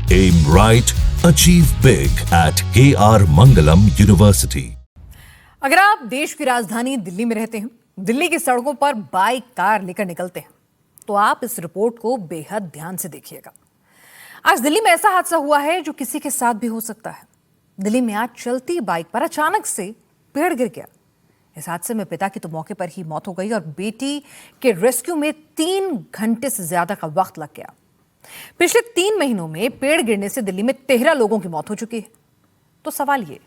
Aim right, achieve big at KR Mangalam University. अगर आप देश की राजधानी दिल्ली में रहते हैं, दिल्ली की सड़कों पर बाइक कार लेकर निकलते हैं, तो आप इस रिपोर्ट को बेहद ध्यान से देखिएगा। आज दिल्ली में ऐसा हादसा हुआ है जो किसी के साथ भी हो सकता है। दिल्ली में आज चलती बाइक पर अचानक से पेड़ गिर गया। इस हादसे में पिता की तो मौके पर ही मौत हो गई और बेटी के रेस्क्यू में 3 घंटे से ज्यादा का वक्त लग गया। पिछले 3 महीनों में पेड़ गिरने से दिल्ली में 13 लोगों की मौत हो चुकी है। तो सवाल ये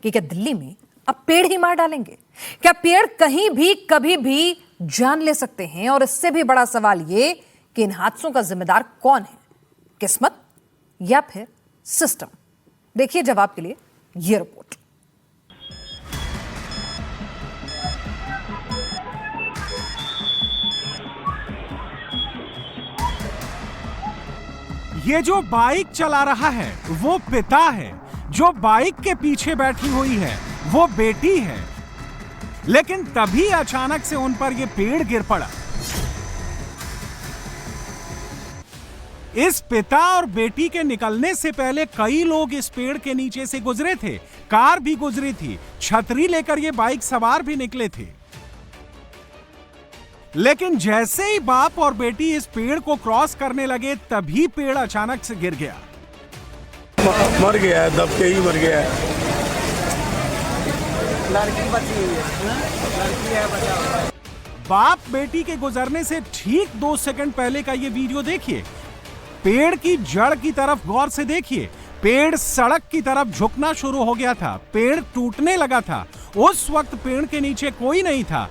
कि क्या दिल्ली में अब पेड़ ही मार डालेंगे? क्या पेड़ कहीं भी कभी भी जान ले सकते हैं? और इससे भी बड़ा सवाल ये कि इन हादसों का जिम्मेदार कौन है, किस्मत या फिर सिस्टम? देखिए जवाब के लिए ये रिपोर्ट। ये जो बाइक चला रहा है वो पिता है, जो बाइक के पीछे बैठी हुई है वो बेटी है। लेकिन तभी अचानक से उन पर ये पेड़ गिर पड़ा। इस पिता और बेटी के निकलने से पहले कई लोग इस पेड़ के नीचे से गुजरे थे, कार भी गुजरी थी, छतरी लेकर ये बाइक सवार भी निकले थे। लेकिन जैसे ही बाप और बेटी इस पेड़ को क्रॉस करने लगे तभी पेड़ अचानक से गिर गया। मर गया है, दब के ही मर गया है। लड़की बची हुई है, लड़की है बचा हुआ। बाप बेटी के गुजरने से ठीक 2 सेकंड पहले का ये वीडियो देखिए। पेड़ की जड़ की तरफ गौर से देखिए। पेड़ सड़क की तरफ झुकना शुरू हो गया था, पेड़ टूटने लगा था। उस वक्त पेड़ के नीचे कोई नहीं था,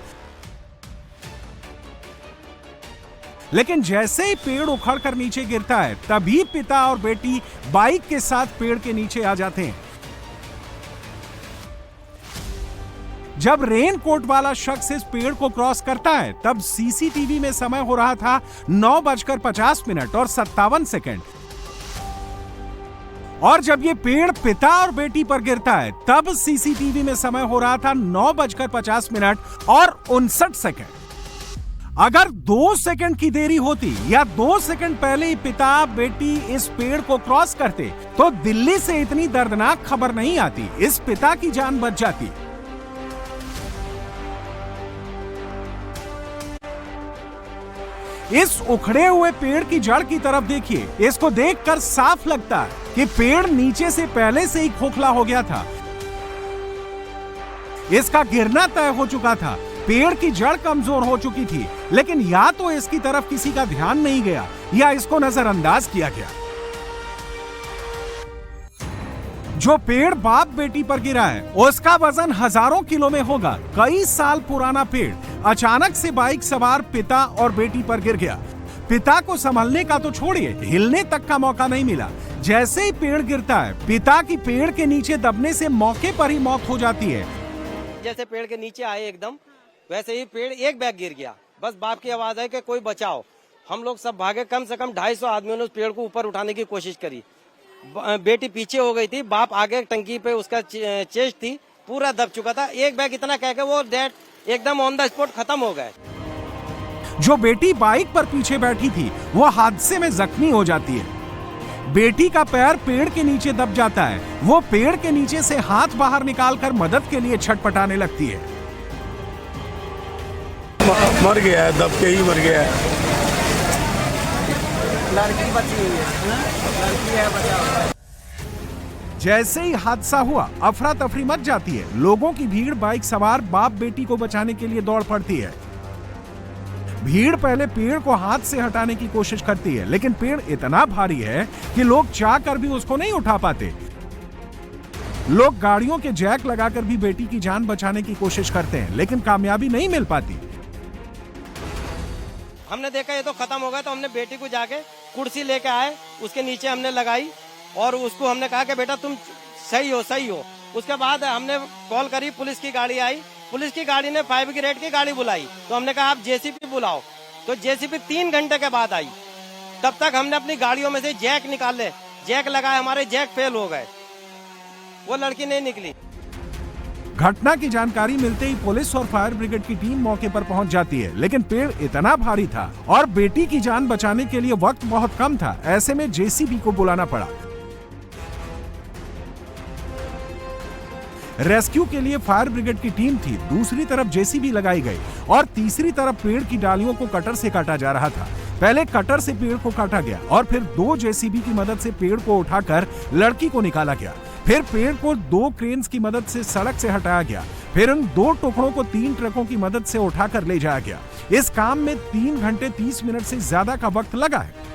लेकिन जैसे ही पेड़ उखड़कर नीचे गिरता है तभी पिता और बेटी बाइक के साथ पेड़ के नीचे आ जाते हैं। जब रेनकोट वाला शख्स इस पेड़ को क्रॉस करता है तब सीसीटीवी में समय हो रहा था 9:50 और 57 सेकंड। और जब ये पेड़ पिता और बेटी पर गिरता है तब सीसीटीवी में समय हो रहा था 9:50 और 59 सेकंड। अगर 2 सेकंड की देरी होती या 2 सेकंड पहले ही पिता बेटी इस पेड़ को क्रॉस करते तो दिल्ली से इतनी दर्दनाक खबर नहीं आती, इस पिता की जान बच जाती। इस उखड़े हुए पेड़ की जड़ की तरफ देखिए। इसको देखकर साफ लगता है कि पेड़ नीचे से पहले से ही खोखला हो गया था, इसका गिरना तय हो चुका था। पेड़ की जड़ कमजोर हो चुकी थी, लेकिन या तो इसकी तरफ किसी का ध्यान नहीं गया या इसको नजरअंदाज किया गया। जो पेड़ बाप बेटी पर गिरा है उसका वजन हजारों किलो में होगा। कई साल पुराना पेड़ अचानक से बाइक सवार पिता और बेटी पर गिर गया। पिता को संभलने का तो छोड़िए, हिलने तक का मौका नहीं मिला। जैसे ही पेड़ गिरता है पिता की पेड़ के नीचे दबने से मौके पर ही मौत हो जाती है। जैसे पेड़ के नीचे आए एकदम, वैसे ही पेड़ एक बैग गिर गया। बस बाप की आवाज है कि कोई बचाओ। हम लोग सब भागे, कम से कम 250 आदमियों ने उस पेड़ को ऊपर उठाने की कोशिश करी। बेटी पीछे हो गई थी, बाप आगे टंकी पे उसका चेस्ट थी, पूरा दब चुका था। एक बैग इतना कह के वो डेड एकदम ऑन द स्पॉट खत्म हो गए। जो बेटी बाइक पर पीछे बैठी थी वो हादसे में जख्मी हो जाती है। बेटी का पैर पेड़ के नीचे दब जाता है। वो पेड़ के नीचे से हाथ बाहर निकालकर मदद के लिए छटपटाने लगती है। मर गया है, दब के ही मर गया है। लड़की बची हुई है, लड़की है बचा हुआ। जैसे ही हादसा हुआ अफरा तफरी मच जाती है। लोगों की भीड़ बाइक सवार बाप बेटी को बचाने के लिए दौड़ पड़ती है। भीड़ पहले पेड़ को हाथ से हटाने की कोशिश करती है, लेकिन पेड़ इतना भारी है कि लोग चाहकर भी उसको नहीं उठा पाते। लोग गाड़ियों के जैक लगाकर भी बेटी की जान बचाने की कोशिश करते हैं, लेकिन कामयाबी नहीं मिल पाती। हमने देखा ये तो खत्म हो गया, तो हमने बेटी को जाके कुर्सी लेके आए, उसके नीचे हमने लगाई और उसको हमने कहा कि बेटा तुम सही हो। उसके बाद हमने कॉल करी, पुलिस की गाड़ी आई। पुलिस की गाड़ी ने 5 ब्रिगेड की गाड़ी बुलाई, तो हमने कहा आप जेसीबी बुलाओ। तो जेसीबी 3 घंटे के बाद आई। तब तक हमने अपनी गाड़ियों में से जैक निकाले, जैक लगाए, हमारे जैक फेल हो गए, वो लड़की नहीं निकली। घटना की जानकारी मिलते ही पुलिस और फायर ब्रिगेड की टीम मौके पर पहुंच जाती है, लेकिन पेड़ इतना भारी था और बेटी की जान बचाने के लिए वक्त बहुत कम था। ऐसे में जेसीबी को बुलाना पड़ा। रेस्क्यू के लिए फायर ब्रिगेड की टीम थी, दूसरी तरफ जेसीबी लगाई गई और तीसरी तरफ पेड़ की डालियों को कटर से काटा जा रहा था। पहले कटर से पेड़ को काटा गया और फिर 2 जेसीबी की मदद से पेड़ को उठाकर लड़की को निकाला गया। फिर पेड़ को 2 क्रेन्स की मदद से सड़क से हटाया गया। फिर उन 2 टुकड़ों को 3 ट्रकों की मदद से उठाकर ले जाया गया। इस काम में 3 घंटे 30 मिनट से ज्यादा का वक्त लगा है।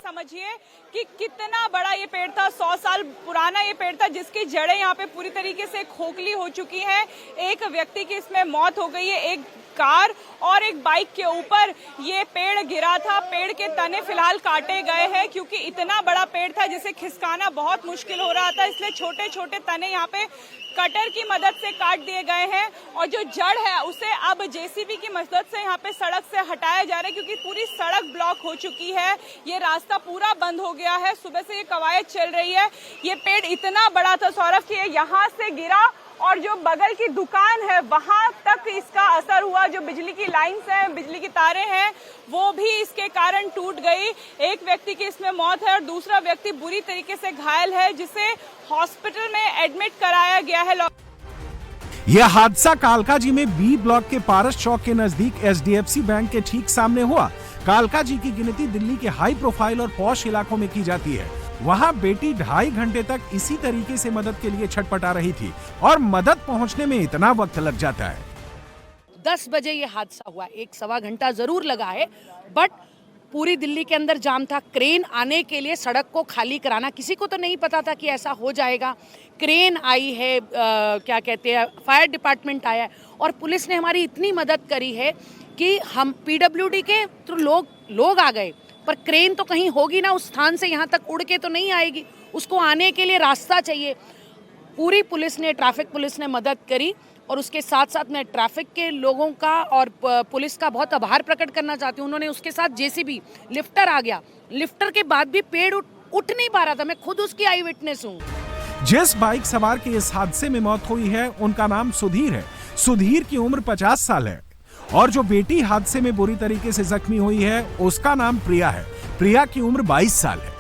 समझिए कि कितना बड़ा ये पेड़ था, 100 साल पुराना ये पेड़ था, जिसकी जड़ें यहाँ पे पूरी तरीके से खोखली हो चुकी हैं। एक व्यक्ति की इसमें मौत हो गई है, एक कार और एक बाइक के ऊपर ये पेड़ गिरा था। पेड़ के तने फिलहाल काटे गए हैं क्योंकि इतना बड़ा पेड़ था जिसे खिसकाना बहुत मुश्किल हो रहा था, इसलिए छोटे छोटे तने यहाँ पे कटर की मदद से काट दिए गए हैं और जो जड़ है उसे अब जेसीबी की मदद से यहाँ पे सड़क से हटाया जा रहा है क्योंकि पूरी सड़क ब्लॉक हो चुकी है। ये रास्ता पूरा बंद हो गया है। सुबह से ये कवायद चल रही है। ये पेड़ इतना बड़ा था सौरभ कि यहाँ से गिरा और जो बगल की दुकान है वहां तक इसका असर हुआ। जो बिजली की लाइन्स हैं, बिजली की तारें हैं, वो भी इसके कारण टूट गई। एक व्यक्ति की इसमें मौत है और दूसरा व्यक्ति बुरी तरीके से घायल है, जिसे हॉस्पिटल में एडमिट कराया गया है। यह हादसा कालकाजी में बी ब्लॉक के पारस चौक के नजदीक एचडीएफसी बैंक के ठीक सामने हुआ। कालकाजी की गिनती दिल्ली के हाई प्रोफाइल और पॉश इलाकों में की जाती है। वहां बेटी 2.5 घंटे तक इसी तरीके से मदद के लिए छटपटा रही थी और मदद पहुंचने में इतना वक्त लग जाता है। 10 बजे ये हादसा हुआ, 1-1.25 घंटा जरूर लगा है, बट पूरी दिल्ली के अंदर जाम था। क्रेन आने के लिए सड़क को खाली कराना, किसी को तो नहीं पता था कि ऐसा हो जाएगा। क्रेन आई है, क्या कहते हैं, फायर डिपार्टमेंट आया है और पुलिस ने हमारी इतनी मदद करी है कि हम पीडब्ल्यूडी के तो लोग आ गए, पर क्रेन तो कहीं होगी ना, उस स्थान से यहाँ तक उड़ के तो नहीं आएगी, उसको आने के लिए रास्ता चाहिए। पूरी पुलिस ने, ट्रैफिक पुलिस ने मदद करी और उसके साथ साथ मैं ट्रैफिक के लोगों का और पुलिस का बहुत आभार प्रकट करना चाहती हूँ। उन्होंने उसके साथ जेसीबी, लिफ्टर आ गया, लिफ्टर के बाद भी पेड़ उठ नहीं पा रहा था। मैं खुद उसकी आई विटनेस हूँ। जिस बाइक सवार की इस हादसे में मौत हुई है उनका नाम सुधीर है। सुधीर की उम्र 50 साल है और जो बेटी हादसे में बुरी तरीके से जख्मी हुई है उसका नाम प्रिया है। प्रिया की उम्र 22 साल है।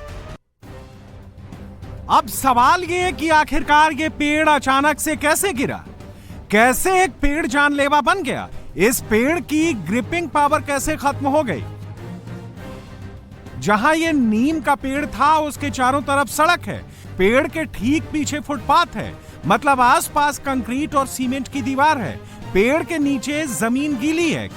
अब सवाल ये कि आखिरकार ये पेड़ अचानक से कैसे गिरा, कैसे एक पेड़ जानलेवा बन गया, इस पेड़ की ग्रिपिंग पावर कैसे खत्म हो गई। जहां ये नीम का पेड़ था उसके चारों तरफ सड़क है, पेड़ के ठीक पीछे फुटपाथ है, मतलब आसपास कंक्रीट और सीमेंट की दीवार है। पेड़ के नीचे जमीन गीली है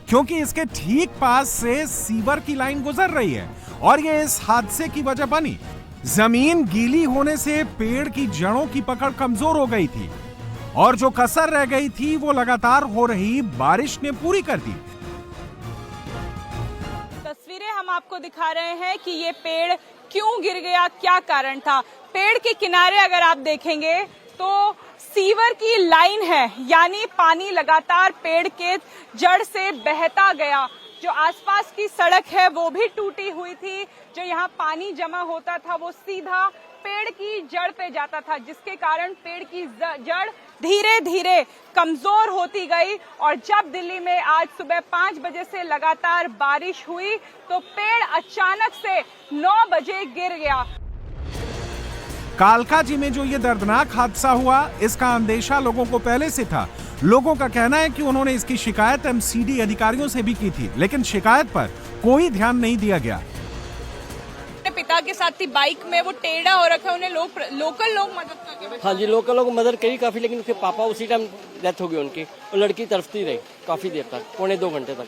क्योंकि इसके ठीक पास से सीवर की लाइन गुजर रही है और ये इस हादसे की वजह बनी। जमीन गीली होने से पेड़ की जड़ों की पकड़ कमजोर हो गई थी और जो कसर रह गई थी वो लगातार हो रही बारिश ने पूरी कर दी। तस्वीरें हम आपको दिखा रहे हैं कि ये पेड़ क्यों गिर गया, क्या कारण था। पेड़ के किनारे अगर आप देखेंगे तो सीवर की लाइन है, यानी पानी लगातार पेड़ के जड़ से बहता गया। जो आसपास की सड़क है वो भी टूटी हुई थी। जो यहाँ पानी जमा होता था वो सीधा पेड़ की जड़ पे जाता था, जिसके कारण पेड़ की जड़ धीरे धीरे कमजोर होती गई। और जब दिल्ली में आज सुबह 5 बजे से लगातार बारिश हुई तो पेड़ अचानक से 9 बजे गिर गया। कालकाजी में जो ये दर्दनाक हादसा हुआ इसका अंदेशा लोगों को पहले से था। लोगों का कहना है कि उन्होंने इसकी शिकायत एमसीडी अधिकारियों से भी की थी, लेकिन शिकायत पर कोई ध्यान नहीं दिया गया। पिता के साथ थी बाइक में, वो टेढ़ा हो रखा है, उन्हें लोकल लोग मदद कर। हाँ जी, लोकल लोग मदद करी काफी, लेकिन उसके पापा उसी टाइम डेथ हो गई उनकी और लड़की तड़पती रही काफी देर तक, 1.25 घंटे तक।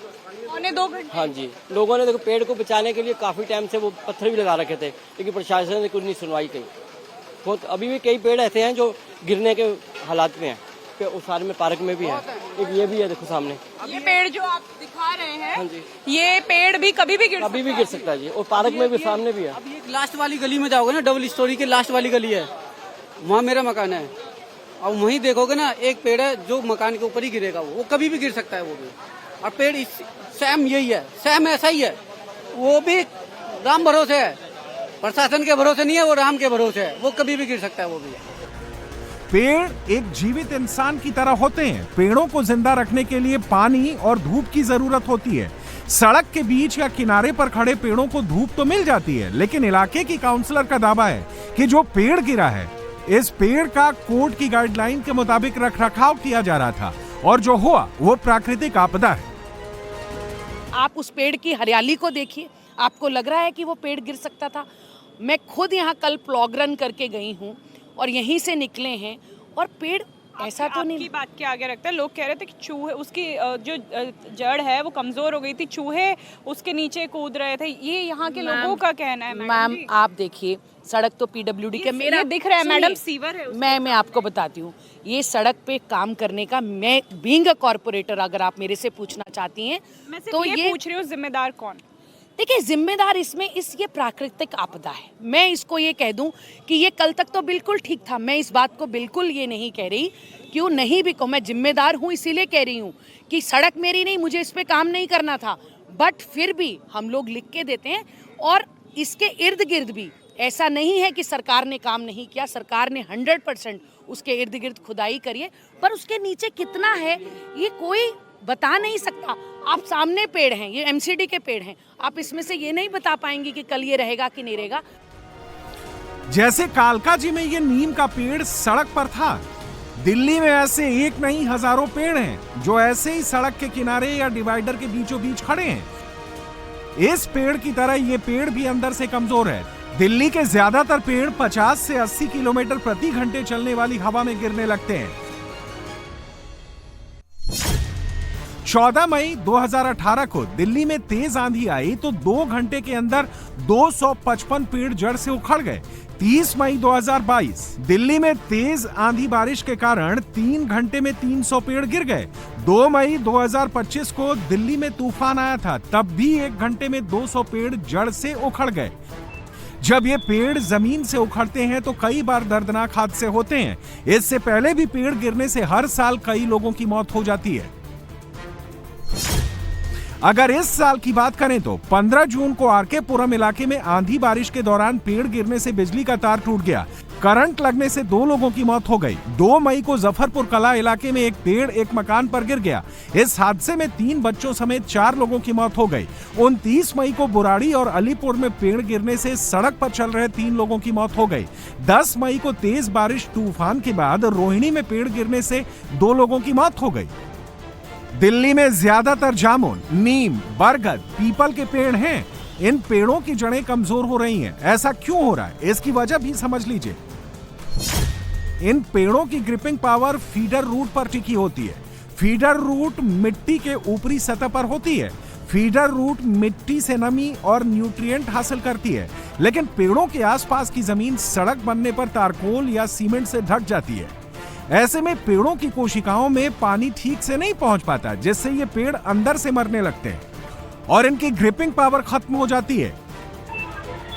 1.25 घंटे? हाँ जी, लोगों ने देखो पेड़ को बचाने के लिए काफी टाइम से वो पत्थर भी लगा रखे थे, लेकिन प्रशासन ने कुछ नहीं सुनवाई की। बहुत अभी भी कई पेड़ ऐसे हैं जो गिरने के हालात में हैं। उस सारे में पार्क में भी है, एक ये भी है देखो सामने। ये पेड़ जो आप दिखा रहे हैं, हाँ जी, ये पेड़ भी कभी भी गिर सकता है जी। और पार्क में भी सामने भी है। अभी एक लास्ट वाली गली में जाओगे ना, डबल स्टोरी की लास्ट वाली गली है, वहाँ मेरा मकान है। और वहीं देखोगे ना, एक पेड़ है जो मकान के ऊपर ही गिरेगा, वो कभी भी गिर सकता है वो भी। और पेड़ सेम यही है, सेम ऐसा ही है, वो भी राम भरोसे है, प्रशासन के भरोसे नहीं है, वो राम के भरोसे है, वो कभी भी गिर सकता है वो भी। पेड़ एक जीवित इंसान की तरह होते हैं। पेड़ों को जिंदा रखने के लिए पानी और धूप की जरूरत होती है। सड़क के बीच या किनारे पर खड़े पेड़ों को धूप तो मिल जाती है, लेकिन इलाके की काउंसलर का दावा है कि जो पेड़ गिरा है, इस पेड़ का कोर्ट की गाइडलाइन के मुताबिक रखरखाव किया जा रहा था और जो हुआ वो प्राकृतिक आपदा है। आप उस पेड़ की हरियाली को देखिए, आपको लग रहा है कि वो पेड़ गिर सकता था? मैं खुद यहाँ कल प्लॉग रन करके गई हूँ और यहीं से निकले हैं और पेड़ ऐसा तो नहीं। आपकी बात के आगे रखता है, लोग कह रहे थे कि चूहे, उसकी जो जड़ है वो कमजोर हो गई थी, चूहे उसके नीचे कूद रहे थे, ये यहाँ के लोगों का कहना है। मैम आप देखिए, सड़क तो पीडब्ल्यूडी के मेरा दिख रहा है मैडम, सीवर है। मैं आपको बताती हूँ, ये सड़क पे काम करने का, मैं बीइंग अ कॉर्पोरेटर, अगर आप मेरे से पूछना चाहती हैं तो ये पूछ रही हूँ जिम्मेदार कौन? देखिए, जिम्मेदार इसमें ये प्राकृतिक आपदा है। मैं इसको ये कह दूं कि ये कल तक तो बिल्कुल ठीक था, मैं इस बात को बिल्कुल ये नहीं कह रही, क्यों नहीं भी कहूँ, मैं जिम्मेदार हूँ इसीलिए कह रही हूँ कि सड़क मेरी नहीं, मुझे इस पे काम नहीं करना था, बट फिर भी हम लोग लिख के देते हैं। और इसके इर्द गिर्द भी ऐसा नहीं है कि सरकार ने काम नहीं किया, सरकार ने 100% उसके इर्द गिर्द खुदाई करी है, पर उसके नीचे कितना है ये कोई बता नहीं सकता। आप सामने पेड़ हैं, ये एमसीडी के पेड़ हैं, आप इसमें से ये नहीं बता पाएंगे कि कल ये रहेगा कि नहीं रहेगा। जैसे कालकाजी में ये नीम का पेड़ सड़क पर था, दिल्ली में ऐसे एक नहीं हजारों पेड़ हैं जो ऐसे ही सड़क के किनारे या डिवाइडर के बीचों बीच खड़े हैं। इस पेड़ की तरह ये पेड़ भी अंदर से कमजोर है। दिल्ली के ज्यादातर पेड़ 50 से 80 किलोमीटर प्रति घंटे चलने वाली हवा में गिरने लगते हैं। 14 मई 2018 को दिल्ली में तेज आंधी आई तो 2 घंटे के अंदर 255 पेड़ जड़ से उखड़ गए। 30 मई 2022 दिल्ली में तेज आंधी बारिश के कारण 3 घंटे में 300 पेड़ गिर गए। 2 मई 2025 को दिल्ली में तूफान आया था, तब भी 1 घंटे में 200 पेड़ जड़ से उखड़ गए। जब ये पेड़ जमीन से उखड़ते हैं तो कई बार दर्दनाक हादसे होते हैं। इससे पहले भी पेड़ गिरने से हर साल कई लोगों की मौत हो जाती है। अगर इस साल की बात करें तो 15 जून को आरके पुरम इलाके में आंधी बारिश के दौरान पेड़ गिरने से बिजली का तार टूट गया। करंट लगने से 2 लोगों की मौत हो गई। 2 मई को जफरपुर कला इलाके में एक पेड़ एक मकान पर गिर गया। इस हादसे में 3 बच्चों समेत 4 लोगों की मौत हो गई। 29 मई को बुराड़ी और अलीपुर में पेड़ गिरने से सड़क पर चल रहे 3 लोगों की मौत हो गई। 10 मई को तेज बारिश तूफान के बाद रोहिणी में पेड़ गिरने से 2 लोगों की मौत हो गई। दिल्ली में ज्यादातर जामुन, नीम, बरगद, पीपल के पेड़ हैं। इन पेड़ों की जड़ें कमजोर हो रही हैं। ऐसा क्यों हो रहा है, इसकी वजह भी समझ लीजिए। इन पेड़ों की ग्रिपिंग पावर फीडर रूट पर टिकी होती है। फीडर रूट मिट्टी के ऊपरी सतह पर होती है। फीडर रूट मिट्टी से नमी और न्यूट्रिएंट हासिल करती है, लेकिन पेड़ों के आसपास की जमीन सड़क बनने पर तारकोल या सीमेंट से ढक जाती है। ऐसे में पेड़ों की कोशिकाओं में पानी ठीक से नहीं पहुंच पाता, जिससे ये पेड़ अंदर से मरने लगते हैं और इनकी ग्रिपिंग पावर खत्म हो जाती है।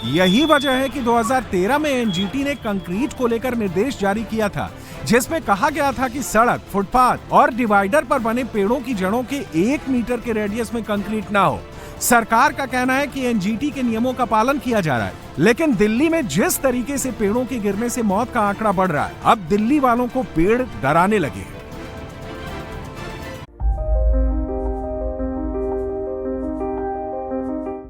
यही वजह है कि 2013 में एनजीटी ने कंक्रीट को लेकर निर्देश जारी किया था, जिसमें कहा गया था कि सड़क, फुटपाथ और डिवाइडर पर बने पेड़ों की जड़ों के 1 मीटर के रेडियस में कंक्रीट ना हो। सरकार का कहना है कि एनजीटी के नियमों का पालन किया जा रहा है, लेकिन दिल्ली में जिस तरीके से पेड़ों के गिरने से मौत का आंकड़ा बढ़ रहा है, अब दिल्ली वालों को पेड़ डराने लगे हैं।